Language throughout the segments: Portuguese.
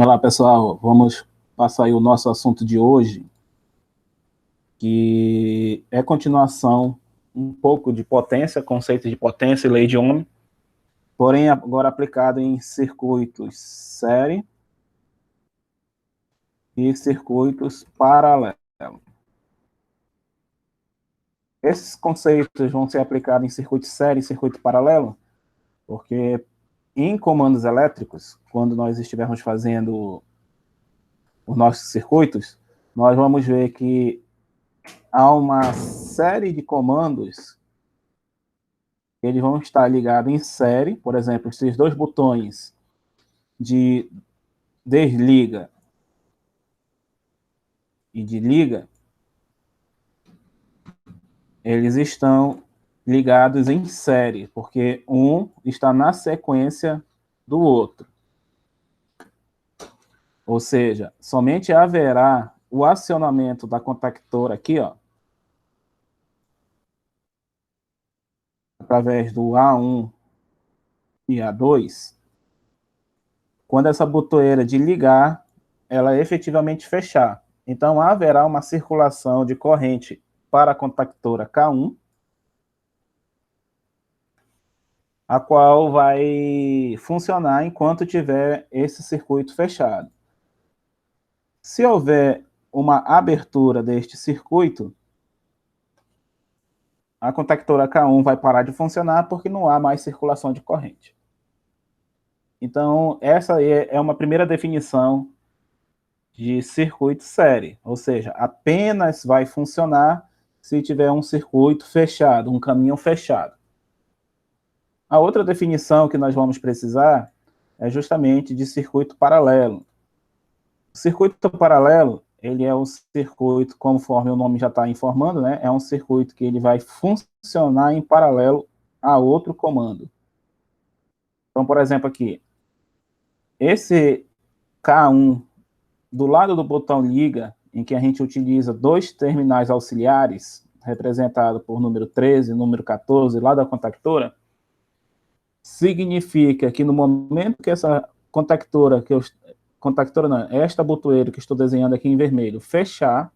Olá, pessoal. Vamos passar aí o nosso assunto de hoje, que é continuação um pouco de potência, conceito de potência e lei de Ohm, porém agora aplicado em circuitos série e circuitos paralelos. Esses conceitos vão ser aplicados em circuito série e circuito paralelo, porque em comandos elétricos, quando nós estivermos fazendo os nossos circuitos, nós vamos ver que há uma série de comandos, eles vão estar ligados em série. Por exemplo, esses dois botões de desliga e de liga, eles estão ligados em série, porque um está na sequência do outro. Ou seja, somente haverá o acionamento da contactora aqui, ó, através do A1 e A2, quando essa botoeira de ligar, ela efetivamente fechar. Então, haverá uma circulação de corrente para a contactora K1, a qual vai funcionar enquanto tiver esse circuito fechado. Se houver uma abertura deste circuito, a contactora K1 vai parar de funcionar porque não há mais circulação de corrente. Então, essa aí é uma primeira definição de circuito série, ou seja, apenas vai funcionar se tiver um circuito fechado, um caminho fechado. A outra definição que nós vamos precisar é justamente de circuito paralelo. O circuito paralelo, ele é um circuito, conforme o nome já está informando, né? É um circuito que ele vai funcionar em paralelo a outro comando. Então, por exemplo, aqui, esse K1 do lado do botão liga, em que a gente utiliza dois terminais auxiliares, representado por número 13 e número 14, lá da contactora, significa que no momento que essa contactora, esta botoeira que estou desenhando aqui em vermelho, fechar,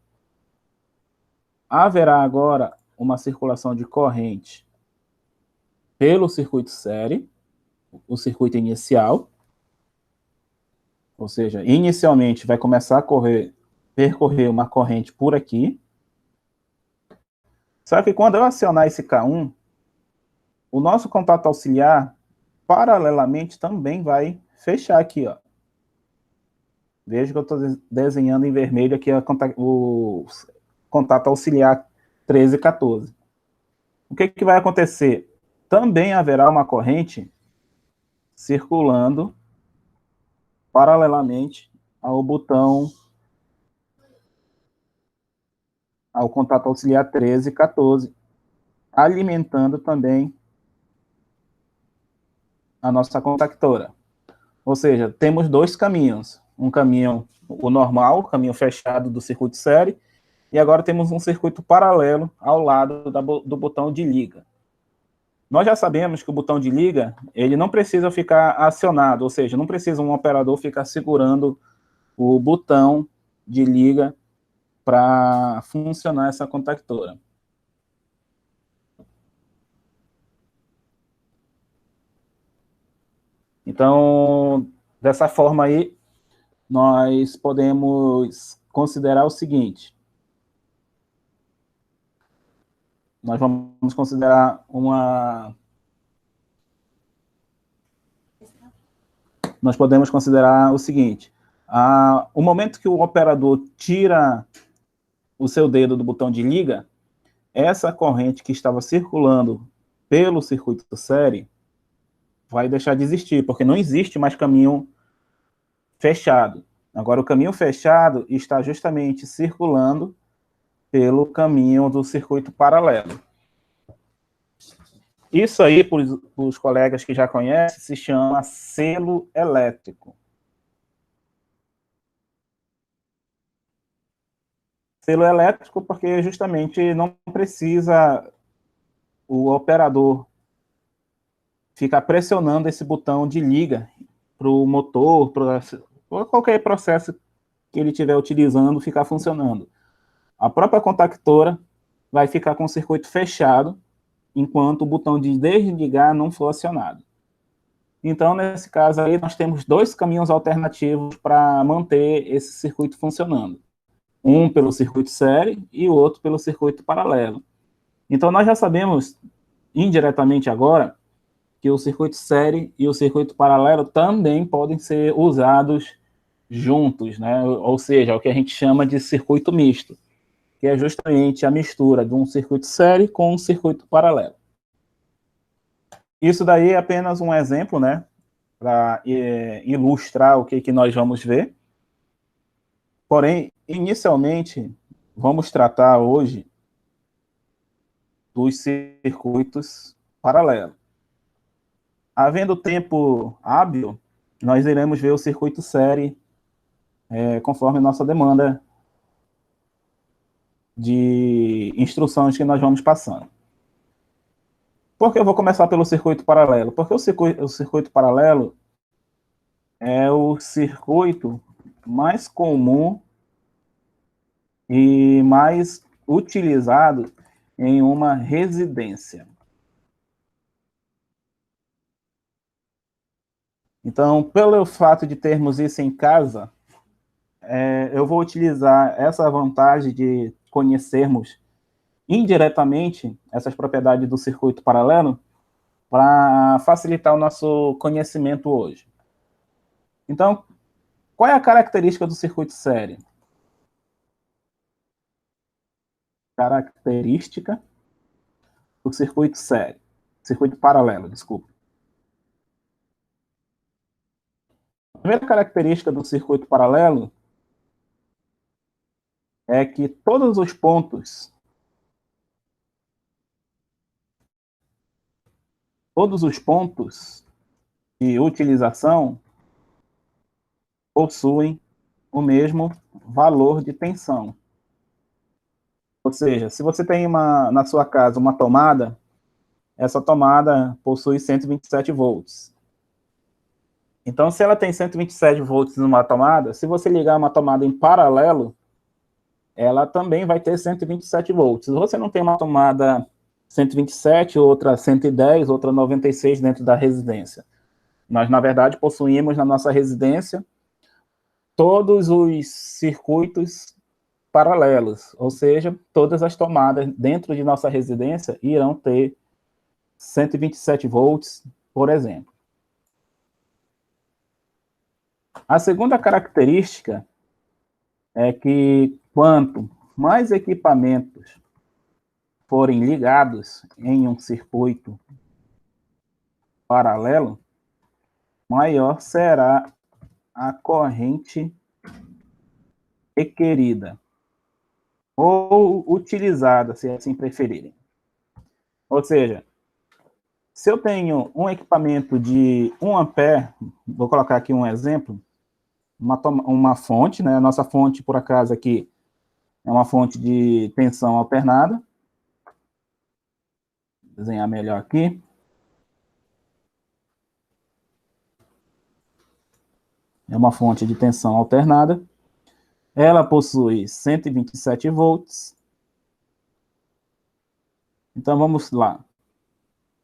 haverá agora uma circulação de corrente pelo circuito série, o circuito inicial, ou seja, inicialmente vai começar a percorrer uma corrente por aqui. Só que quando eu acionar esse K1, o nosso contato auxiliar, paralelamente, também vai fechar aqui, ó. Veja que eu estou desenhando em vermelho aqui o contato auxiliar 13 e 14. O que vai acontecer? Também haverá uma corrente circulando paralelamente ao botão, ao contato auxiliar 13 e 14, alimentando também a nossa contactora. Ou seja, temos dois caminhos. Um caminho, o normal, caminho fechado do circuito série, e agora temos um circuito paralelo ao lado do botão de liga. Nós já sabemos que o botão de liga, ele não precisa ficar acionado, ou seja, não precisa um operador ficar segurando o botão de liga para funcionar essa contactora. Então, dessa forma aí, nós podemos considerar o seguinte: nós vamos considerar nós podemos considerar o seguinte: o momento que o operador tira o seu dedo do botão de liga, essa corrente que estava circulando pelo circuito série vai deixar de existir, porque não existe mais caminho fechado. Agora, o caminho fechado está justamente circulando pelo caminho do circuito paralelo. Isso aí, para os colegas que já conhecem, se chama selo elétrico. Selo elétrico porque justamente não precisa o operador ficar pressionando esse botão de liga para o motor, ou qualquer processo que ele estiver utilizando ficar funcionando. A própria contactora vai ficar com o circuito fechado enquanto o botão de desligar não for acionado. Então, nesse caso aí, nós temos dois caminhos alternativos para manter esse circuito funcionando. Um pelo circuito série e o outro pelo circuito paralelo. Então, nós já sabemos, indiretamente agora, que o circuito série e o circuito paralelo também podem ser usados juntos, né? Ou seja, o que a gente chama de circuito misto, que é justamente a mistura de um circuito série com um circuito paralelo. Isso daí é apenas um exemplo, né, para ilustrar o que nós vamos ver. Porém, inicialmente, vamos tratar hoje dos circuitos paralelos. Havendo tempo hábil, nós iremos ver o circuito série conforme nossa demanda de instruções que nós vamos passando. Por que eu vou começar pelo circuito paralelo? Porque o circuito paralelo é o circuito mais comum e mais utilizado em uma residência. Então, pelo fato de termos isso em casa, eu vou utilizar essa vantagem de conhecermos indiretamente essas propriedades do circuito paralelo para facilitar o nosso conhecimento hoje. Então, qual é a característica do circuito série? Característica do circuito série. Circuito paralelo, desculpa. A primeira característica do circuito paralelo é que todos os pontos de utilização possuem o mesmo valor de tensão. Ou seja, se você tem na sua casa uma tomada, essa tomada possui 127 volts. Então, se ela tem 127 volts numa tomada, se você ligar uma tomada em paralelo, ela também vai ter 127 volts. Se você não tem uma tomada 127, outra 110, outra 96 dentro da residência. Nós, na verdade, possuímos na nossa residência todos os circuitos paralelos, ou seja, todas as tomadas dentro de nossa residência irão ter 127 volts, por exemplo. A segunda característica é que quanto mais equipamentos forem ligados em um circuito paralelo, maior será a corrente requerida ou utilizada, se assim preferirem. Ou seja, se eu tenho um equipamento de 1 ampere, vou colocar aqui um exemplo, uma fonte, né? A nossa fonte, por acaso, aqui é uma fonte de tensão alternada. Vou desenhar melhor aqui. É uma fonte de tensão alternada. Ela possui 127 volts. Então, vamos lá.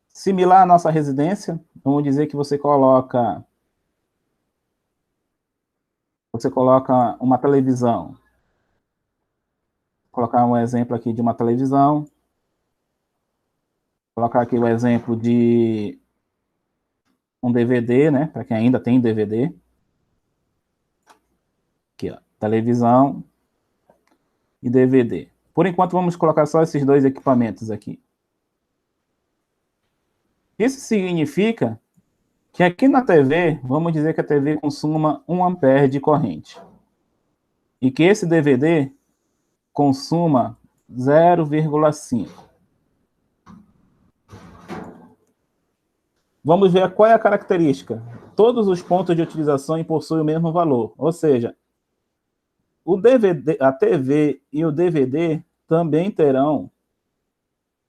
Similar à nossa residência, vamos dizer que você coloca uma televisão. Vou colocar um exemplo aqui de uma televisão. Vou colocar aqui o exemplo de um DVD, né? Para quem ainda tem DVD. Aqui, ó, televisão e DVD. Por enquanto, vamos colocar só esses dois equipamentos aqui. Isso significa que aqui na TV, vamos dizer que a TV consuma 1 ampere de corrente. E que esse DVD consuma 0,5. Vamos ver qual é a característica. Todos os pontos de utilização possuem o mesmo valor. Ou seja, o DVD, a TV e o DVD também terão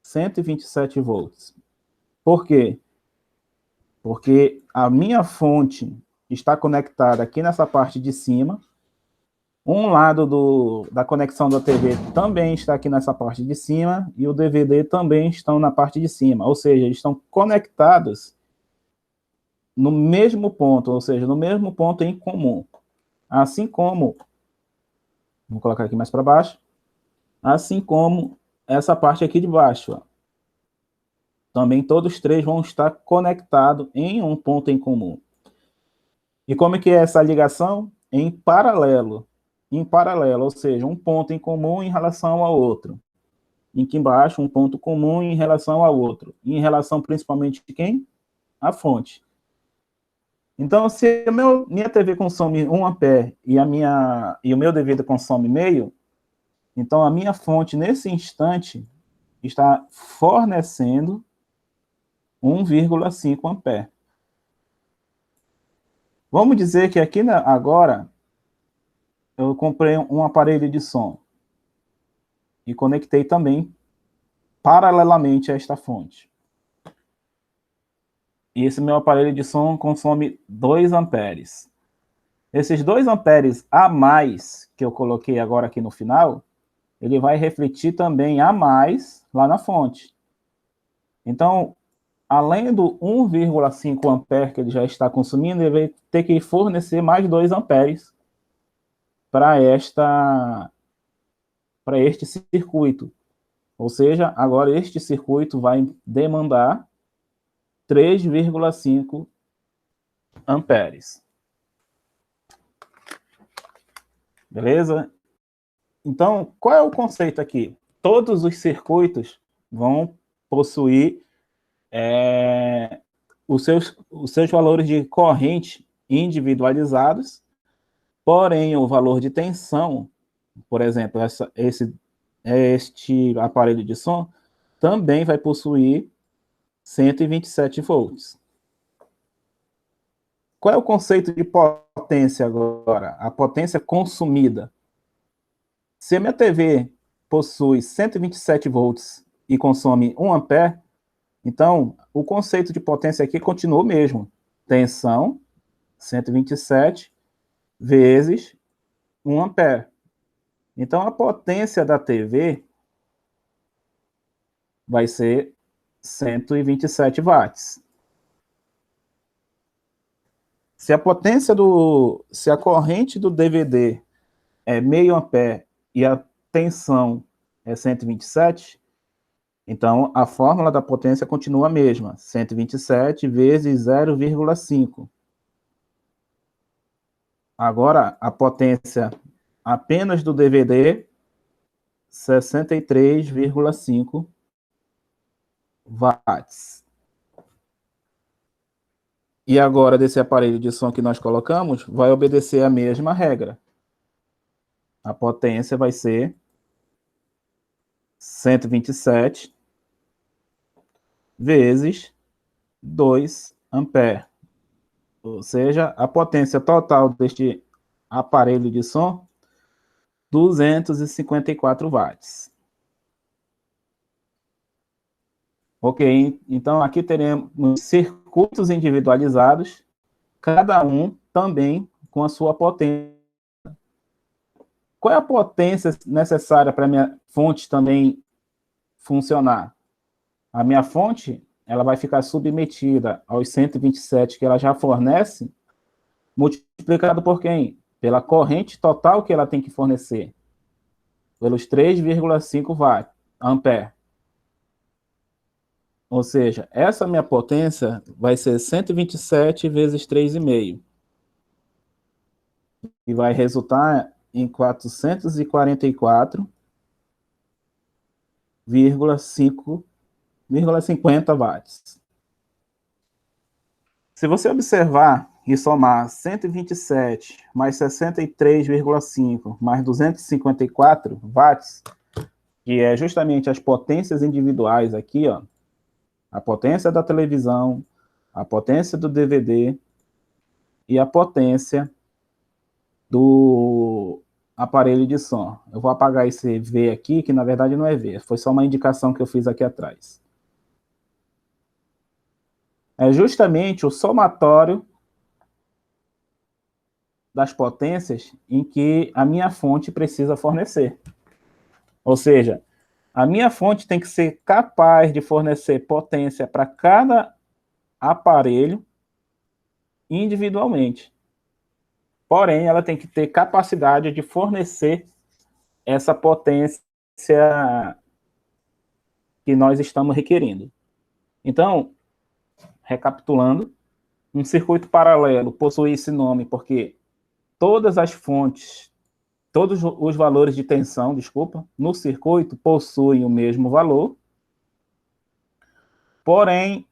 127 volts. Por quê? Porque a minha fonte está conectado aqui nessa parte de cima. Um lado da conexão da TV também está aqui nessa parte de cima, e o DVD também estão na parte de cima, ou seja, eles estão conectados no mesmo ponto, ou seja, no mesmo ponto em comum. Assim como, vou colocar aqui mais para baixo, assim como essa parte aqui de baixo, ó. Também todos três vão estar conectados em um ponto em comum. E como é que é essa ligação? Em paralelo, ou seja, um ponto em comum em relação ao outro. Aqui embaixo, um ponto comum em relação ao outro. Em relação principalmente de quem? A fonte. Então, se minha TV consome 1 ampere e o meu DVD consome meio, então a minha fonte, nesse instante, está fornecendo 1,5 ampere. Vamos dizer que aqui agora eu comprei um aparelho de som e conectei também paralelamente a esta fonte. E esse meu aparelho de som consome 2 amperes. Esses 2 amperes a mais que eu coloquei agora aqui no final, ele vai refletir também a mais lá na fonte. Então, além do 1,5 ampere que ele já está consumindo, ele vai ter que fornecer mais 2 amperes para este circuito. Ou seja, agora este circuito vai demandar 3,5 amperes. Beleza? Então, qual é o conceito aqui? Todos os circuitos vão possuir os seus valores de corrente individualizados, porém o valor de tensão, por exemplo, este aparelho de som, também vai possuir 127 volts. Qual é o conceito de potência agora? A potência consumida. Se a minha TV possui 127 volts e consome 1 ampere, então o conceito de potência aqui continua o mesmo. Tensão, 127 vezes 1 ampere. Então a potência da TV vai ser 127 watts. Se a corrente do DVD é meio ampere e a tensão é 127, então a fórmula da potência continua a mesma, 127 vezes 0,5. Agora, a potência apenas do DVD, 63,5 watts. E agora, desse aparelho de som que nós colocamos, vai obedecer a mesma regra. A potência vai ser 127 vezes 2 ampere. Ou seja, a potência total deste aparelho de som, 254 watts. Ok, então aqui teremos circuitos individualizados, cada um também com a sua potência. Qual é a potência necessária para a minha fonte também funcionar? A minha fonte, ela vai ficar submetida aos 127 que ela já fornece, multiplicado por quem? Pela corrente total que ela tem que fornecer, pelos 3,5 ampere. Ou seja, essa minha potência vai ser 127 vezes 3,5. E vai resultar em 444,50 watts. Se você observar e somar 127 mais 63,5 mais 254 watts, que é justamente as potências individuais aqui, ó, a potência da televisão, a potência do DVD e a potência do aparelho de som. Eu vou apagar esse V aqui, que na verdade não é V, foi só uma indicação que eu fiz aqui atrás. É justamente o somatório das potências em que a minha fonte precisa fornecer. Ou seja, a minha fonte tem que ser capaz de fornecer potência para cada aparelho individualmente. Porém, ela tem que ter capacidade de fornecer essa potência que nós estamos requerindo. Então, recapitulando, um circuito paralelo possui esse nome porque todas as fontes, todos os valores de tensão, no circuito possuem o mesmo valor, porém,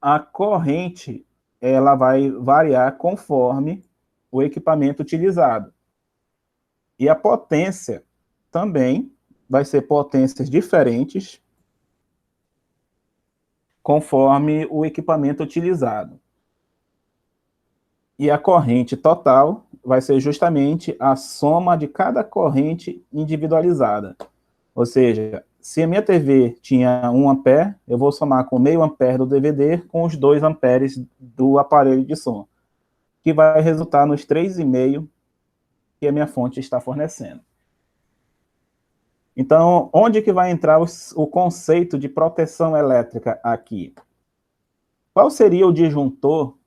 a corrente ela vai variar conforme o equipamento utilizado. E a potência também vai ser potências diferentes conforme o equipamento utilizado. E a corrente total vai ser justamente a soma de cada corrente individualizada. Ou seja, se a minha TV tinha 1 ampere, eu vou somar com meio ampere do DVD com os 2 amperes do aparelho de som, que vai resultar nos 3,5 que a minha fonte está fornecendo. Então, onde que vai entrar o conceito de proteção elétrica aqui? Qual seria o disjuntor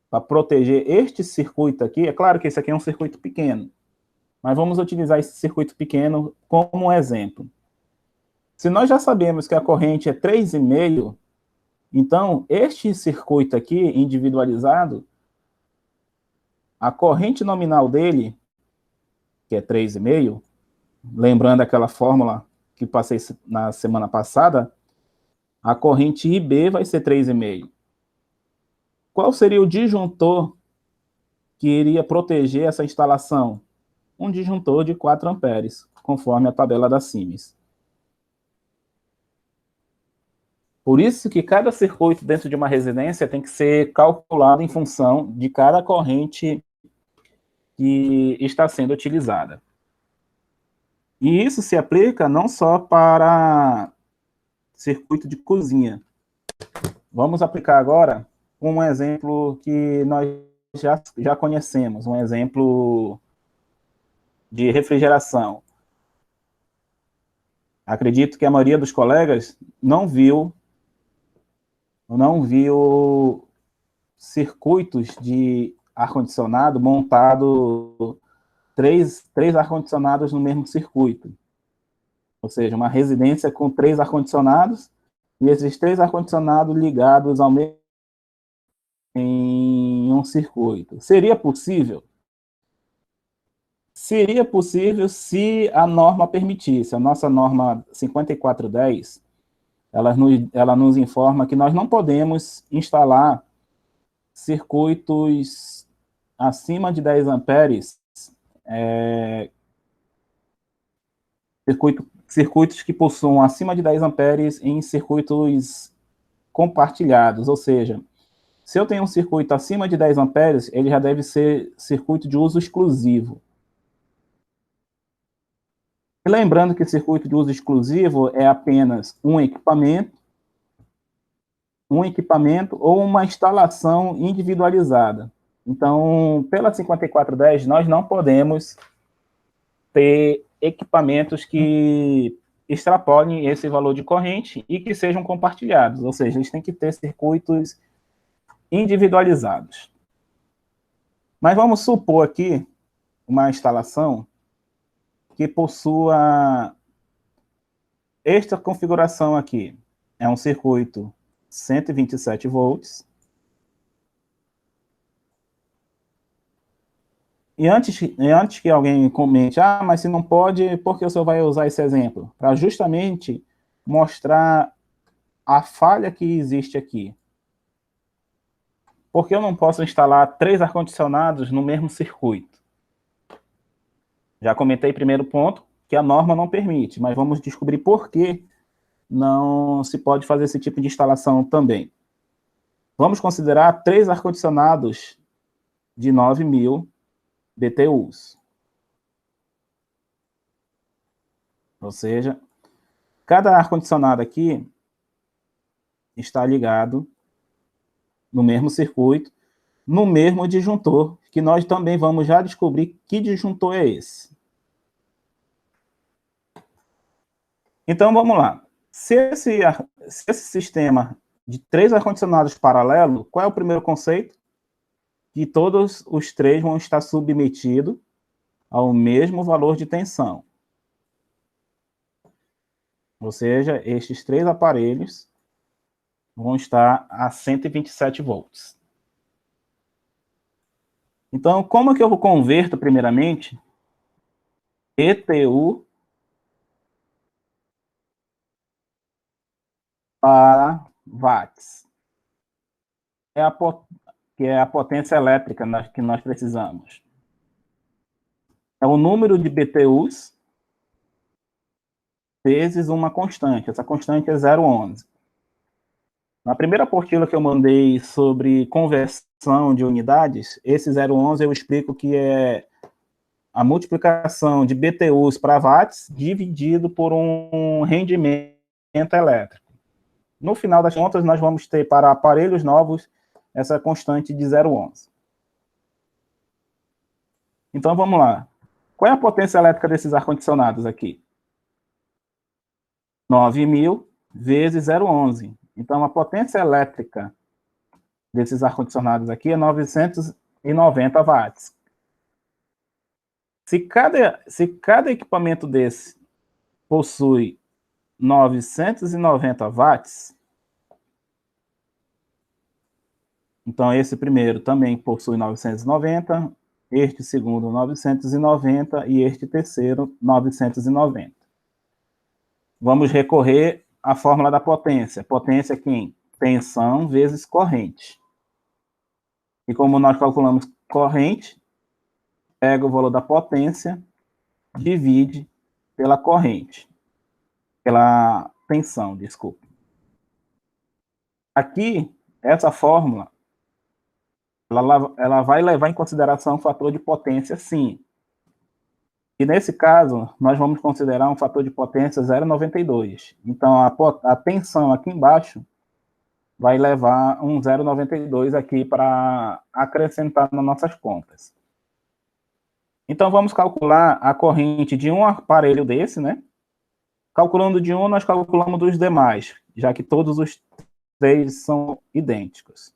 para proteger este circuito aqui? É claro que esse aqui é um circuito pequeno, mas vamos utilizar esse circuito pequeno como um exemplo. Se nós já sabemos que a corrente é 3,5, então este circuito aqui, individualizado, a corrente nominal dele, que é 3,5, lembrando aquela fórmula que passei na semana passada, a corrente IB vai ser 3,5. Qual seria o disjuntor que iria proteger essa instalação? Um disjuntor de 4 amperes, conforme a tabela da Siemens. Por isso que cada circuito dentro de uma residência tem que ser calculado em função de cada corrente que está sendo utilizada. E isso se aplica não só para circuito de cozinha. Vamos aplicar agora um exemplo que nós já conhecemos, um exemplo de refrigeração. Acredito que a maioria dos colegas não viu circuitos de ar-condicionado montado, três ar-condicionados no mesmo circuito. Ou seja, uma residência com 3 ar-condicionados, e esses 3 ar-condicionados ligados ao mesmo em um circuito. Seria possível? Seria possível se a norma permitisse. A nossa norma 5410, ela nos informa que nós não podemos instalar circuitos acima de 10 amperes, circuitos que possuam acima de 10 amperes em circuitos compartilhados, ou seja, se eu tenho um circuito acima de 10 amperes, ele já deve ser circuito de uso exclusivo. E lembrando que circuito de uso exclusivo é apenas um equipamento ou uma instalação individualizada. Então, pela 5410, nós não podemos ter equipamentos que extrapolem esse valor de corrente e que sejam compartilhados, ou seja, eles têm que ter circuitos individualizados. Mas vamos supor aqui uma instalação que possua esta configuração aqui. É um circuito 127 volts. E antes que alguém comente, mas se não pode, por que o senhor vai usar esse exemplo? Para justamente mostrar a falha que existe aqui. Por que eu não posso instalar 3 ar-condicionados no mesmo circuito? Já comentei primeiro ponto, que a norma não permite, mas vamos descobrir por que não se pode fazer esse tipo de instalação também. Vamos considerar 3 ar-condicionados de 9.000 BTUs. Ou seja, cada ar-condicionado aqui está ligado no mesmo circuito, no mesmo disjuntor que nós também vamos já descobrir que disjuntor é esse. Então, vamos lá. Se esse sistema de 3 ar-condicionados paralelo, qual é o primeiro conceito? Que todos os 3 vão estar submetidos ao mesmo valor de tensão. Ou seja, estes 3 aparelhos vão estar a 127 volts. Então, como é que eu converto, primeiramente, ETU para watts? Que é a potência elétrica que nós precisamos. É o número de BTUs vezes uma constante. Essa constante é 0,11. Na primeira apostila que eu mandei sobre conversão de unidades, esse 0,11 eu explico que é a multiplicação de BTUs para watts dividido por um rendimento elétrico. No final das contas, nós vamos ter para aparelhos novos essa constante de 0,11. Então, vamos lá. Qual é a potência elétrica desses ar-condicionados aqui? 9.000 vezes 0,11. Então, a potência elétrica desses ar-condicionados aqui é 990 watts. Se cada equipamento desse possui 990 watts, então esse primeiro também possui 990, este segundo 990 e este terceiro 990. Vamos recorrer à fórmula da potência. Potência aqui em tensão vezes corrente. E como nós calculamos corrente, pega o valor da potência, divide pela corrente. Pela tensão, desculpa. Aqui, essa fórmula, ela vai levar em consideração o fator de potência, sim. E nesse caso, nós vamos considerar um fator de potência 0,92. Então, a tensão aqui embaixo vai levar um 0,92 aqui para acrescentar nas nossas contas. Então, vamos calcular a corrente de um aparelho desse, né? Calculando de um, nós calculamos dos demais, já que todos os 3 são idênticos.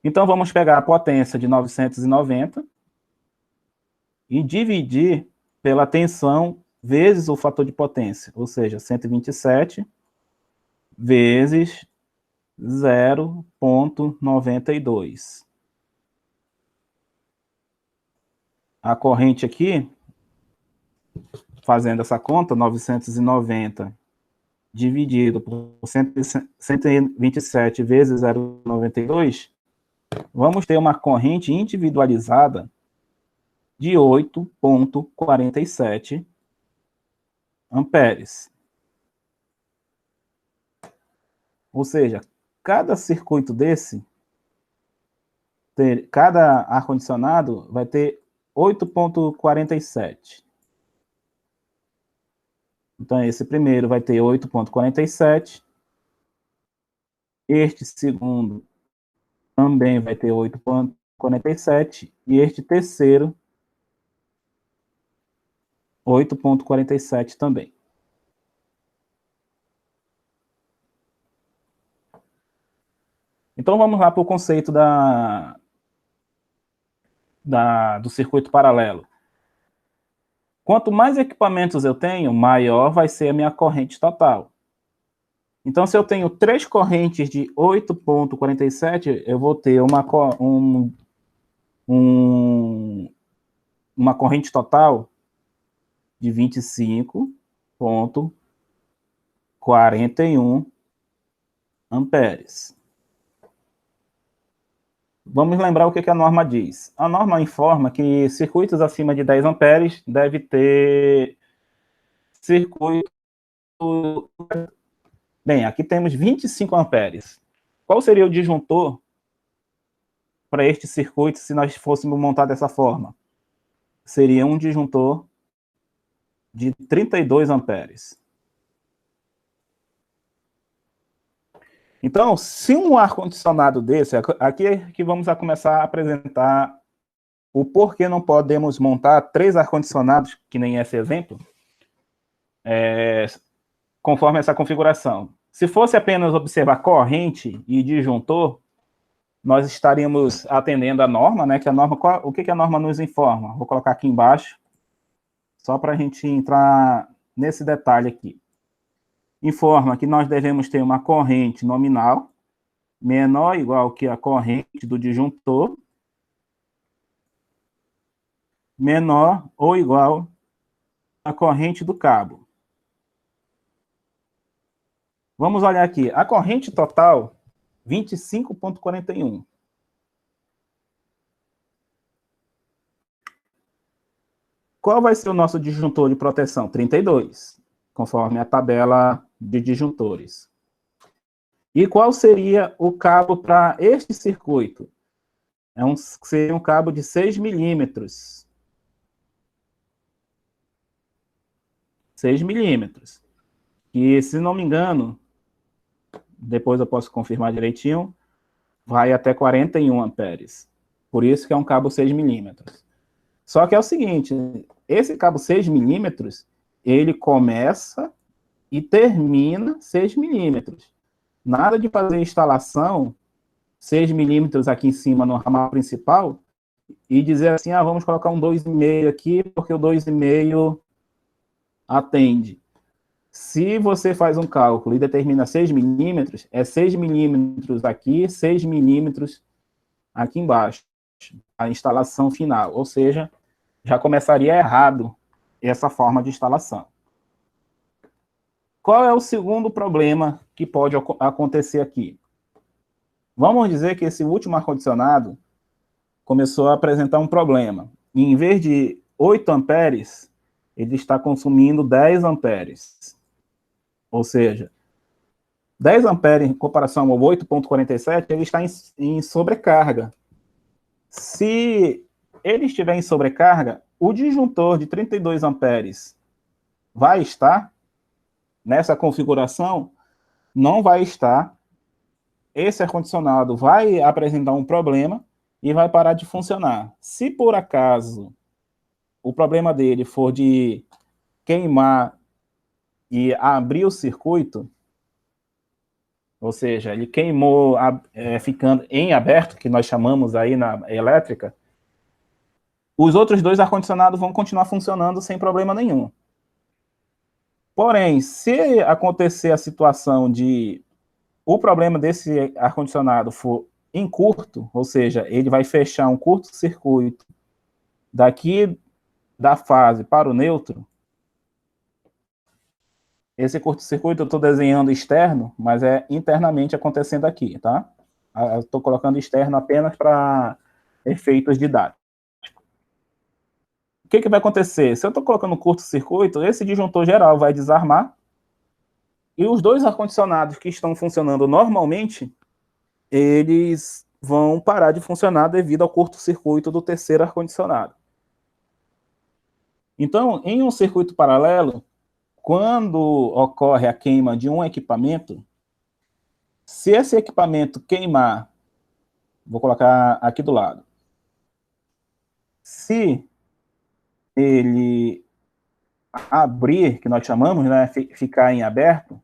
Então, vamos pegar a potência de 990 e dividir pela tensão vezes o fator de potência, ou seja, 127 vezes 0,92. A corrente aqui, fazendo essa conta, 990 dividido por 127 vezes 0,92, vamos ter uma corrente individualizada de 8,47 amperes. Ou seja, cada circuito desse, cada ar-condicionado vai ter 8,47. Então, esse primeiro vai ter 8,47. Este segundo também vai ter 8,47. E este terceiro, 8,47 também. Então, vamos lá para o conceito do circuito paralelo. Quanto mais equipamentos eu tenho, maior vai ser a minha corrente total. Então, se eu tenho 3 correntes de 8,47, eu vou ter uma corrente total de 25,41 amperes. Vamos lembrar o que a norma diz. A norma informa que circuitos acima de 10 amperes deve ter circuito... Bem, aqui temos 25 amperes. Qual seria o disjuntor para este circuito se nós fôssemos montar dessa forma? Seria um disjuntor de 32 amperes. Então, se um ar-condicionado desse, aqui é que vamos começar a apresentar o porquê não podemos montar 3 ar-condicionados, que nem esse exemplo, conforme essa configuração. Se fosse apenas observar corrente e disjuntor, nós estaríamos atendendo a norma, né? Que a norma, o que a norma nos informa? Vou colocar aqui embaixo, só para a gente entrar nesse detalhe aqui. Informa que nós devemos ter uma corrente nominal menor ou igual que a corrente do disjuntor, menor ou igual à corrente do cabo. Vamos olhar aqui. A corrente total, 25,41. Qual vai ser o nosso disjuntor de proteção? 32, conforme a tabela de disjuntores. E qual seria o cabo para este circuito? Seria um cabo de 6 milímetros. 6 milímetros. E, se não me engano, depois eu posso confirmar direitinho, vai até 41 amperes. Por isso que é um cabo 6 milímetros. Só que é o seguinte, esse cabo 6 milímetros, ele começa e termina 6 milímetros. Nada de fazer instalação 6 milímetros aqui em cima no ramal principal e dizer assim, vamos colocar um 2,5 aqui, porque o 2,5 atende. Se você faz um cálculo e determina 6 milímetros, é 6 milímetros aqui, 6 milímetros aqui embaixo, a instalação final. Ou seja, já começaria errado essa forma de instalação. Qual é o segundo problema que pode acontecer aqui? Vamos dizer que esse último ar-condicionado começou a apresentar um problema. E, em vez de 8 amperes, ele está consumindo 10 amperes. Ou seja, 10 amperes em comparação ao 8,47, ele está em sobrecarga. Se ele estiver em sobrecarga, o disjuntor de 32 amperes vai estar nessa configuração? Não vai estar. Esse ar-condicionado vai apresentar um problema e vai parar de funcionar. Se por acaso o problema dele for de queimar e abrir o circuito, ou seja, ele queimou ficando em aberto, que nós chamamos aí na elétrica, os outros 2 ar-condicionados vão continuar funcionando sem problema nenhum. Porém, se acontecer a situação de o problema desse ar-condicionado for em curto, ou seja, ele vai fechar um curto-circuito daqui da fase para o neutro, esse curto-circuito eu estou desenhando externo, mas é internamente acontecendo aqui, tá? Eu estou colocando externo apenas para efeitos didáticos. O que vai acontecer? Se eu estou colocando curto-circuito, esse disjuntor geral vai desarmar e os 2 ar-condicionados que estão funcionando normalmente, eles vão parar de funcionar devido ao curto-circuito do terceiro ar-condicionado. Então, em um circuito paralelo, quando ocorre a queima de um equipamento, se esse equipamento queimar, vou colocar aqui do lado, se ele abrir, que nós chamamos, né, ficar em aberto,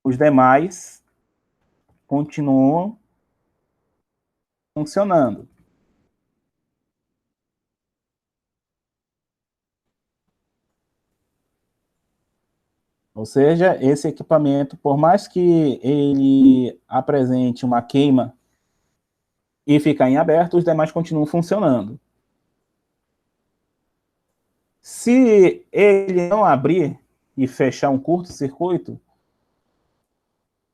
os demais continuam funcionando. Ou seja, esse equipamento, por mais que ele apresente uma queima e ficar em aberto, os demais continuam funcionando. Se ele não abrir e fechar um curto-circuito,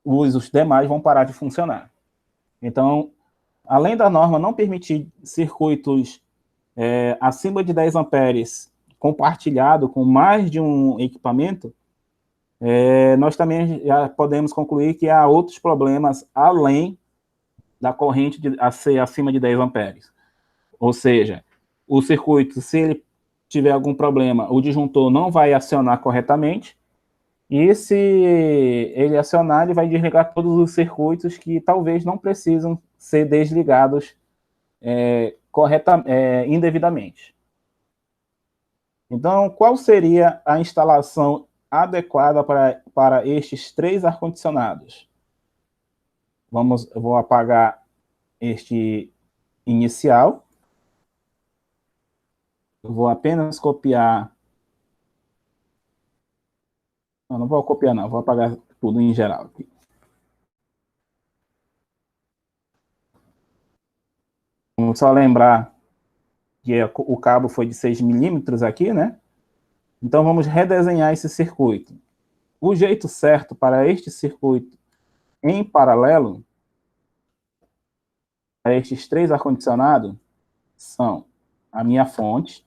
os demais vão parar de funcionar. Então, além da norma não permitir circuitos acima de 10 amperes compartilhado com mais de um equipamento, nós também já podemos concluir que há outros problemas além da corrente a ser acima de 10 amperes. Ou seja, o circuito, se ele tiver algum problema, o disjuntor não vai acionar corretamente, e se ele acionar, ele vai desligar todos os circuitos que talvez não precisam ser desligados indevidamente. Então, qual seria a instalação adequada para estes 3 ar-condicionados? Eu vou apagar este inicial. Eu vou apenas copiar. Não vou copiar, não. Vou apagar tudo em geral aqui. Vamos só lembrar que o cabo foi de 6 milímetros aqui, né? Então, vamos redesenhar esse circuito. O jeito certo para este circuito em paralelo, para estes 3 ar-condicionados, são a minha fonte,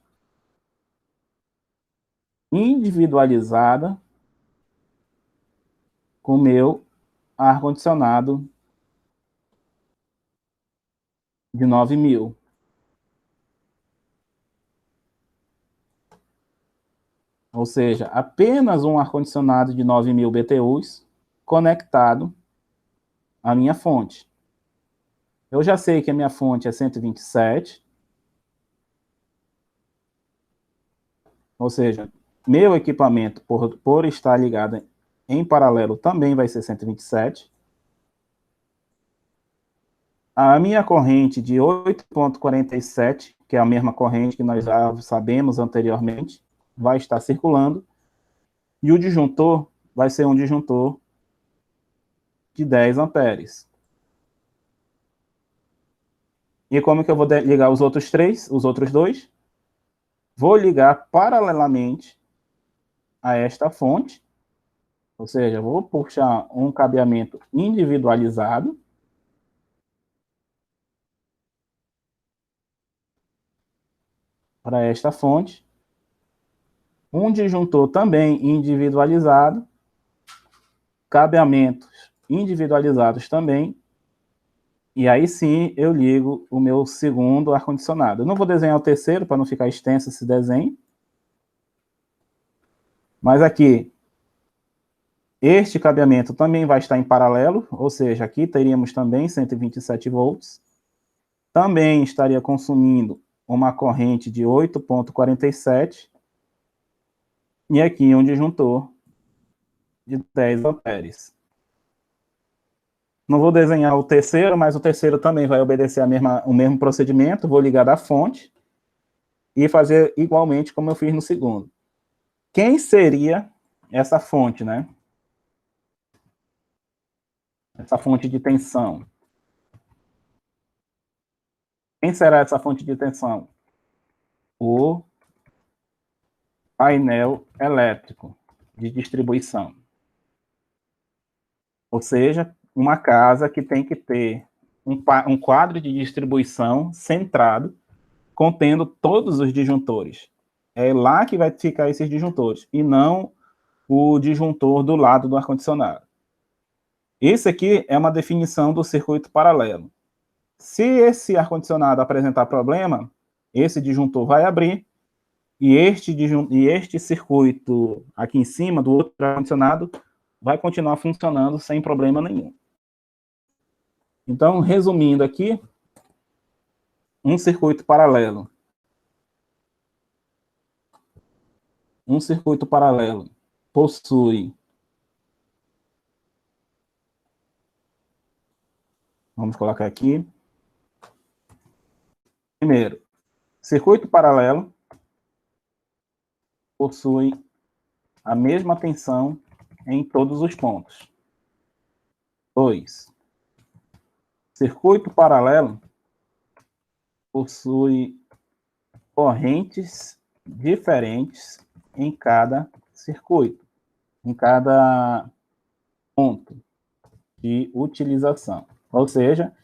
individualizada, com o meu ar-condicionado de 9.000. Ou seja, apenas um ar-condicionado de 9.000 BTUs conectado à minha fonte. Eu já sei que a minha fonte é 127. Ou seja, meu equipamento, por estar ligado em paralelo, também vai ser 127. A minha corrente de 8,47, que é a mesma corrente que nós já sabemos anteriormente, vai estar circulando. E o disjuntor vai ser um disjuntor de 10 amperes. E como que eu vou ligar os outros 2? Vou ligar paralelamente a esta fonte, ou seja, vou puxar um cabeamento individualizado para esta fonte, um disjuntor também individualizado, cabeamentos individualizados também, e aí sim eu ligo o meu segundo ar-condicionado. Eu não vou desenhar o terceiro para não ficar extenso esse desenho, mas aqui este cabeamento também vai estar em paralelo, ou seja, aqui teríamos também 127 volts, também estaria consumindo uma corrente de 8,47, e aqui um disjuntor de 10 amperes. Não vou desenhar o terceiro, mas o terceiro também vai obedecer o mesmo procedimento. Vou ligar da fonte e fazer igualmente como eu fiz no segundo. Quem seria essa fonte, né? Essa fonte de tensão. Quem será essa fonte de tensão? O painel elétrico de distribuição. Ou seja, uma casa que tem que ter um quadro de distribuição centrado, contendo todos os disjuntores. É lá que vai ficar esses disjuntores, e não o disjuntor do lado do ar-condicionado. Esse aqui é uma definição do circuito paralelo. Se esse ar-condicionado apresentar problema, esse disjuntor vai abrir, e este circuito aqui em cima do outro ar-condicionado vai continuar funcionando sem problema nenhum. Então, resumindo aqui, um circuito paralelo. Um circuito paralelo possui, vamos colocar aqui, primeiro, circuito paralelo possui a mesma tensão em todos os pontos. 2. Circuito paralelo possui correntes diferentes em cada circuito, em cada ponto de utilização. Ou seja,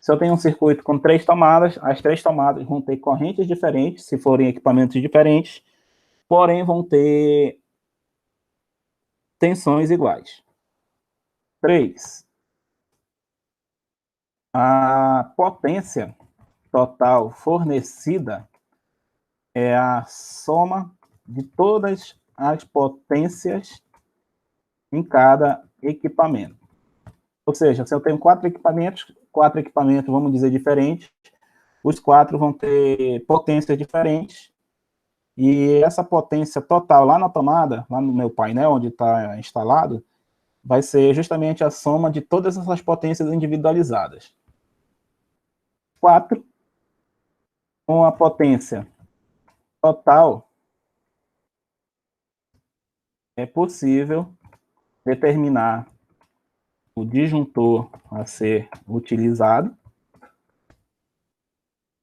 se eu tenho um circuito com 3 tomadas, as 3 tomadas vão ter correntes diferentes, se forem equipamentos diferentes, porém vão ter tensões iguais. 3. A potência total fornecida é a soma de todas as potências em cada equipamento. Ou seja, se eu tenho 4 equipamentos, vamos dizer, diferentes, os quatro vão ter potências diferentes, e essa potência total lá na tomada, lá no meu painel, onde está instalado, vai ser justamente a soma de todas essas potências individualizadas. 4, com a potência total, é possível determinar o disjuntor a ser utilizado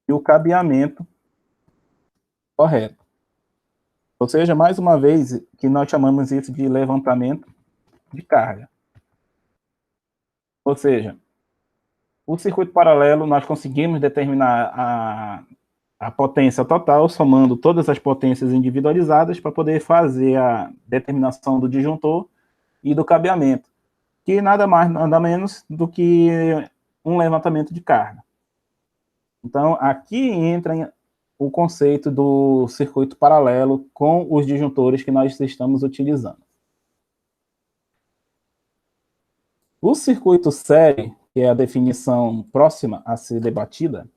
e o cabeamento correto. Ou seja, mais uma vez, que nós chamamos isso de levantamento de carga. Ou seja, o circuito paralelo, nós conseguimos determinar a potência total, somando todas as potências individualizadas para poder fazer a determinação do disjuntor e do cabeamento, que nada mais, nada menos do que um levantamento de carga. Então, aqui entra o conceito do circuito paralelo com os disjuntores que nós estamos utilizando. O circuito série, que é a definição próxima a ser debatida,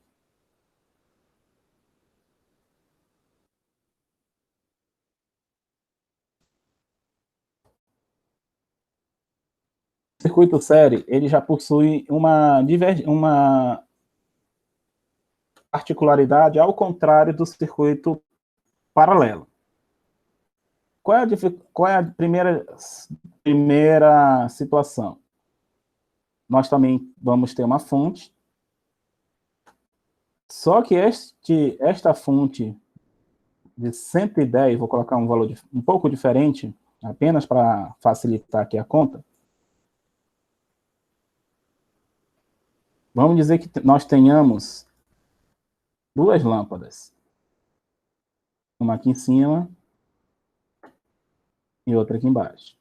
o circuito série ele já possui uma particularidade ao contrário do circuito paralelo. Qual é a primeira situação? Nós também vamos ter uma fonte, só que esta fonte de 110, vou colocar um valor um pouco diferente, apenas para facilitar aqui a conta. Vamos dizer que nós tenhamos duas lâmpadas. Uma aqui em cima e outra aqui embaixo.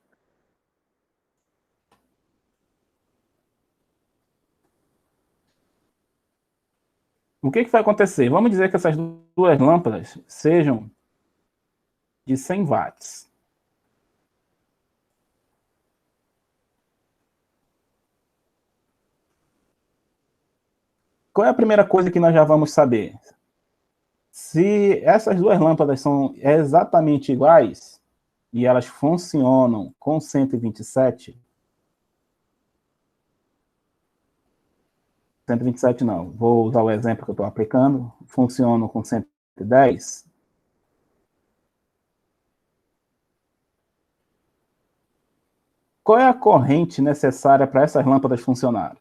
O que vai acontecer? Vamos dizer que essas duas lâmpadas sejam de 100 watts. Qual é a primeira coisa que nós já vamos saber? Se essas duas lâmpadas são exatamente iguais e elas funcionam com 127 não, vou usar o exemplo que eu estou aplicando, funcionam com 110, qual é a corrente necessária para essas lâmpadas funcionarem?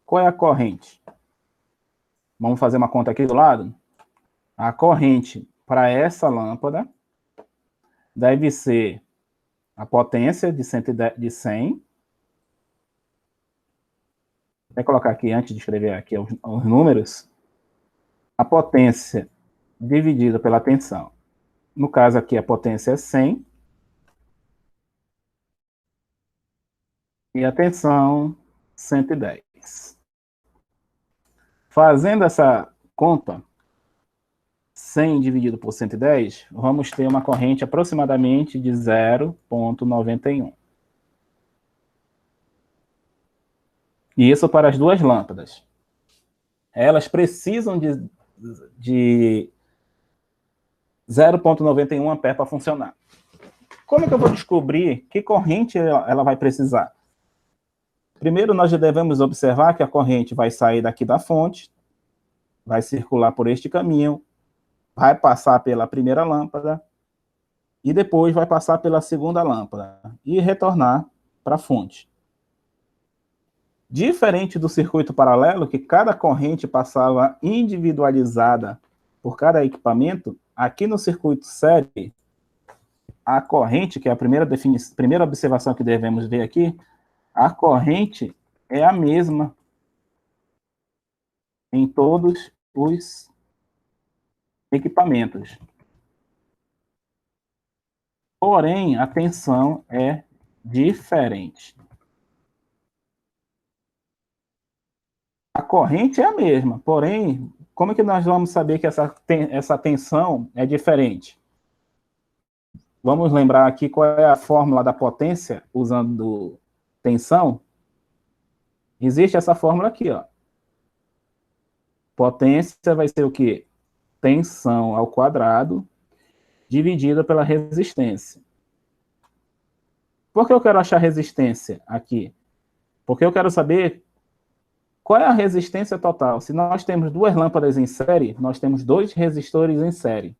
Qual é a corrente? Vamos fazer uma conta aqui do lado? A corrente para essa lâmpada deve ser a potência de 100. Vou colocar aqui, antes de escrever aqui os números, a potência dividida pela tensão. No caso aqui, a potência é 100. E a tensão, 110. Fazendo essa conta, 100 dividido por 110, vamos ter uma corrente aproximadamente de 0,91. E isso para as duas lâmpadas. Elas precisam de 0,91 ampere para funcionar. Como é que eu vou descobrir que corrente ela vai precisar? Primeiro, nós já devemos observar que a corrente vai sair daqui da fonte, vai circular por este caminho, vai passar pela primeira lâmpada, e depois vai passar pela segunda lâmpada, e retornar para a fonte. Diferente do circuito paralelo, que cada corrente passava individualizada por cada equipamento, aqui no circuito série, a corrente, que é a primeira observação que devemos ver aqui, a corrente é a mesma em todos os equipamentos. Porém, a tensão é diferente. A corrente é a mesma, porém, como é que nós vamos saber que essa tensão é diferente? Vamos lembrar aqui qual é a fórmula da potência usando tensão? Existe essa fórmula aqui, ó. Potência vai ser o quê? Tensão ao quadrado dividida pela resistência. Por que eu quero achar resistência aqui? Porque eu quero saber qual é a resistência total. Se nós temos duas lâmpadas em série, nós temos dois resistores em série.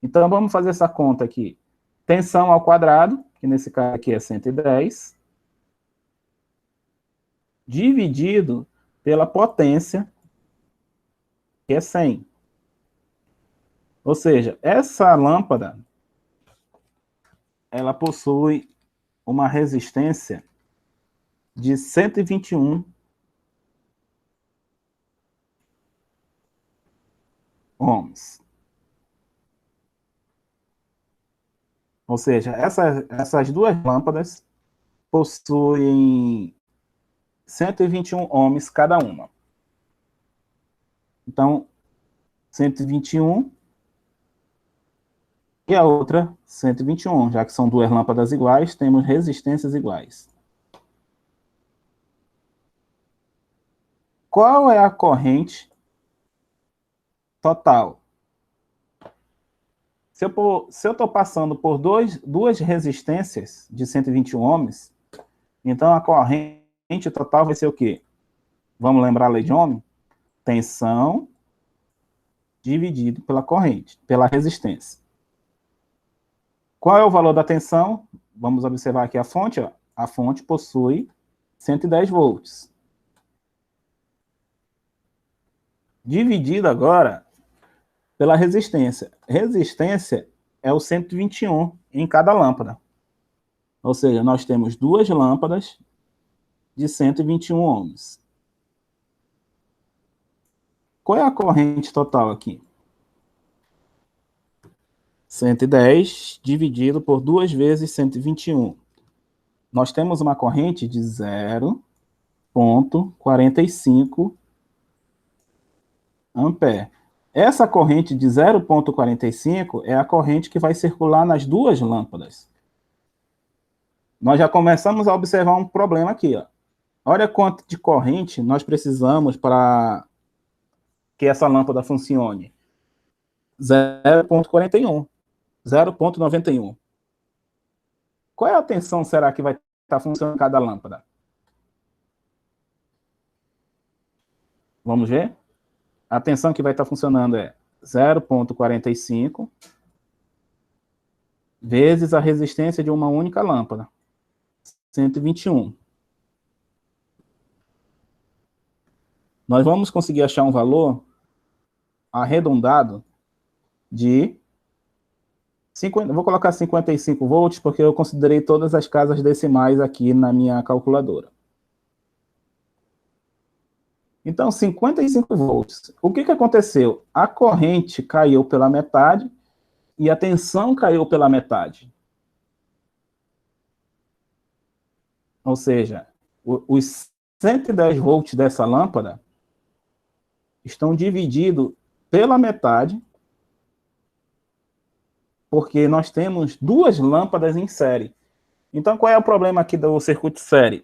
Então, vamos fazer essa conta aqui. Tensão ao quadrado, que nesse caso aqui é 110, dividido pela potência, que é 100. Ou seja, essa lâmpada, ela possui uma resistência de 121 ohms. Ou seja, essas duas lâmpadas possuem 121 ohms cada uma. Então, 121 e a outra 121, já que são duas lâmpadas iguais, temos resistências iguais. Qual é a corrente total? Se eu estou passando por duas resistências de 121 ohms, então a corrente total vai ser o quê? Vamos lembrar a lei de Ohm? Tensão dividido pela corrente, pela resistência. Qual é o valor da tensão? Vamos observar aqui a fonte. Ó. A fonte possui 110 volts. Dividido agora pela resistência. Resistência é o 121 em cada lâmpada. Ou seja, nós temos duas lâmpadas de 121 ohms. Qual é a corrente total aqui? 110 dividido por 2 vezes 121. Nós temos uma corrente de 0,45 ampere. Essa corrente de 0,45 é a corrente que vai circular nas duas lâmpadas. Nós já começamos a observar um problema aqui. Ó. Olha quanto de corrente nós precisamos para que essa lâmpada funcione. 0,41. 0,91. Qual é a tensão será que vai estar funcionando cada lâmpada? Vamos ver? A tensão que vai estar funcionando é 0,45 vezes a resistência de uma única lâmpada, 121. Nós vamos conseguir achar um valor arredondado de 50, vou colocar 55 volts, porque eu considerei todas as casas decimais aqui na minha calculadora. Então, 55 volts. O que aconteceu? A corrente caiu pela metade e a tensão caiu pela metade. Ou seja, os 110 volts dessa lâmpada estão divididos pela metade, porque nós temos duas lâmpadas em série. Então, qual é o problema aqui do circuito série?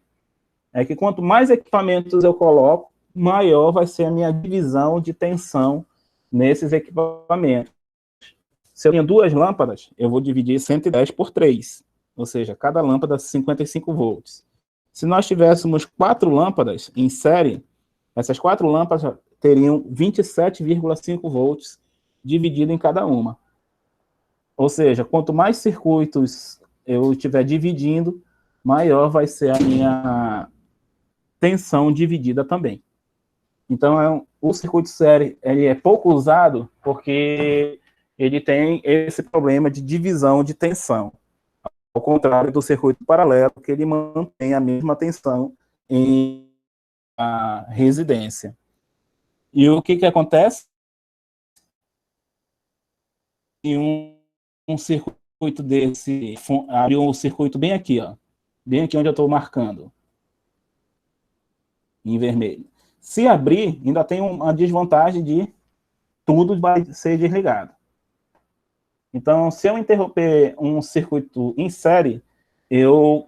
É que quanto mais equipamentos eu coloco, maior vai ser a minha divisão de tensão nesses equipamentos. Se eu tenho duas lâmpadas, eu vou dividir 110 por 3, ou seja, cada lâmpada 55 volts. Se nós tivéssemos 4 lâmpadas em série, essas 4 lâmpadas teriam 27,5 volts dividido em cada uma. Ou seja, quanto mais circuitos eu estiver dividindo, maior vai ser a minha tensão dividida também. Então, o circuito série ele é pouco usado porque ele tem esse problema de divisão de tensão. Ao contrário do circuito paralelo, que ele mantém a mesma tensão em a residência. E o que acontece? Em um circuito desse, abriu um circuito bem aqui, ó, bem aqui onde eu estou marcando, em vermelho. Se abrir, ainda tem uma desvantagem de tudo vai ser desligado. Então, se eu interromper um circuito em série, eu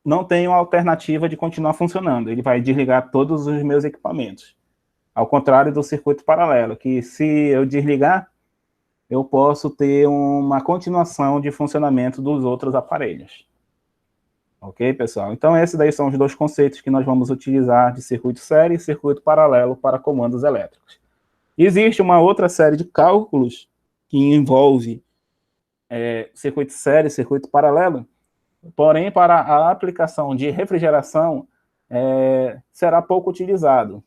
não tenho alternativa de continuar funcionando. Ele vai desligar todos os meus equipamentos. Ao contrário do circuito paralelo, que se eu desligar, eu posso ter uma continuação de funcionamento dos outros aparelhos. Ok, pessoal? Então, esses daí são os dois conceitos que nós vamos utilizar de circuito série e circuito paralelo para comandos elétricos. Existe uma outra série de cálculos que envolve circuito série e circuito paralelo, porém, para a aplicação de refrigeração, será pouco utilizado.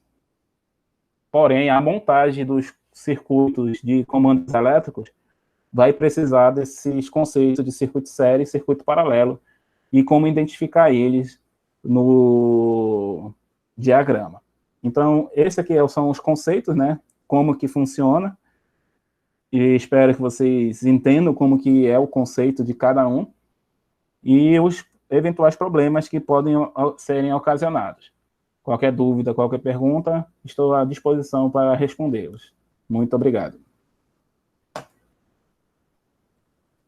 Porém, a montagem dos circuitos de comandos elétricos vai precisar desses conceitos de circuito série e circuito paralelo e como identificar eles no diagrama. Então, esses aqui são os conceitos, né? Como que funciona. E espero que vocês entendam como que é o conceito de cada um e os eventuais problemas que podem serem ocasionados. Qualquer dúvida, qualquer pergunta, estou à disposição para respondê-los. Muito obrigado.